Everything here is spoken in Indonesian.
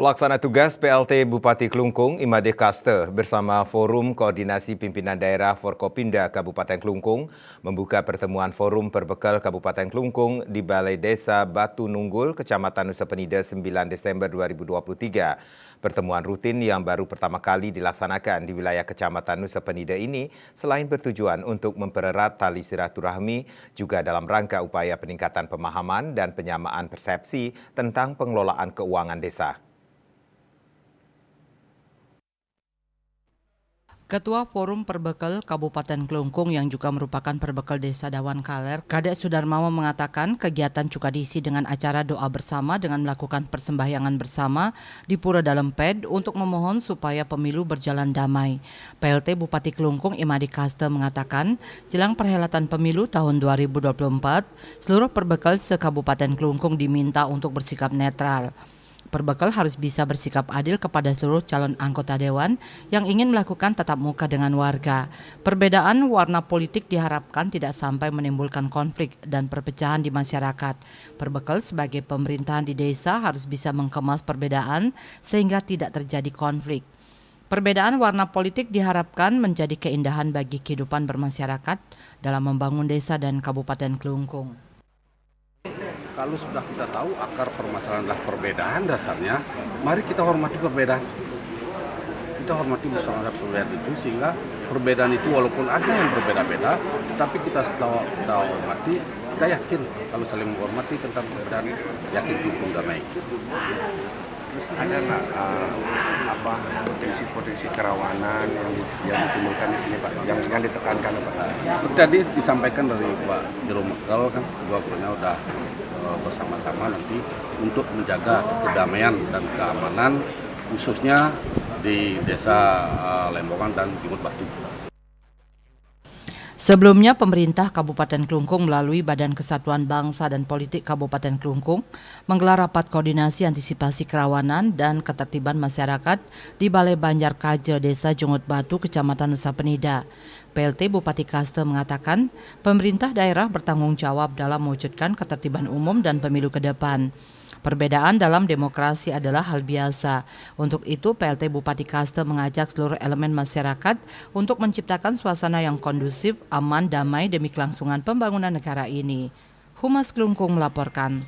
Pelaksana tugas PLT Bupati Klungkung, Imade Kaste, bersama Forum Koordinasi Pimpinan Daerah Forkopimda Kabupaten Klungkung membuka pertemuan Forum Perbekal Kabupaten Klungkung di Balai Desa Batu Nunggul, Kecamatan Nusa Penida 9 Desember 2023. Pertemuan rutin yang baru pertama kali dilaksanakan di wilayah Kecamatan Nusa Penida ini selain bertujuan untuk mempererat tali silaturahmi, juga dalam rangka upaya peningkatan pemahaman dan penyamaan persepsi tentang pengelolaan keuangan desa. Ketua Forum Perbekal Kabupaten Klungkung yang juga merupakan perbekal Desa Dawan Kaler, Kadek Sudarmawan mengatakan kegiatan juga diisi dengan acara doa bersama dengan melakukan persembahyangan bersama di Pura Dalem Ped untuk memohon supaya pemilu berjalan damai. PLT Bupati Klungkung Imade Kaste mengatakan, jelang perhelatan pemilu tahun 2024, seluruh perbekal se-Kabupaten Klungkung diminta untuk bersikap netral. Perbekal harus bisa bersikap adil kepada seluruh calon anggota dewan yang ingin melakukan tatap muka dengan warga. Perbedaan warna politik diharapkan tidak sampai menimbulkan konflik dan perpecahan di masyarakat. Perbekal sebagai pemerintahan di desa harus bisa mengemas perbedaan sehingga tidak terjadi konflik. Perbedaan warna politik diharapkan menjadi keindahan bagi kehidupan bermasyarakat dalam membangun desa dan Kabupaten Klungkung. Kalau sudah kita tahu akar permasalahan adalah perbedaan dasarnya, mari kita hormati perbedaan. Kita hormati bersama perbedaan itu, sehingga perbedaan itu walaupun ada yang berbeda-beda, tapi kita hormati, kita yakin kalau saling menghormati tentang perbedaan, yakin hukum damai. Ada nggak potensi-potensi kerawanan yang ditimbulkan di sini, Pak, yang ditekankan, Pak? Seperti tadi disampaikan dari Pak Jero Mekal, kan dua-duanya udah bersama-sama nanti untuk menjaga kedamaian dan keamanan, khususnya di Desa Lembongan dan Jimut Batu. Sebelumnya, pemerintah Kabupaten Klungkung melalui Badan Kesatuan Bangsa dan Politik Kabupaten Klungkung menggelar rapat koordinasi antisipasi kerawanan dan ketertiban masyarakat di Balai Banjar Kaje, Desa Jimut Batu, Kecamatan Nusa Penida. PLT Bupati Kaste mengatakan, pemerintah daerah bertanggung jawab dalam mewujudkan ketertiban umum dan pemilu ke depan. Perbedaan dalam demokrasi adalah hal biasa. Untuk itu, PLT Bupati Kaste mengajak seluruh elemen masyarakat untuk menciptakan suasana yang kondusif, aman, damai demi kelangsungan pembangunan negara ini. Humas Klungkung melaporkan.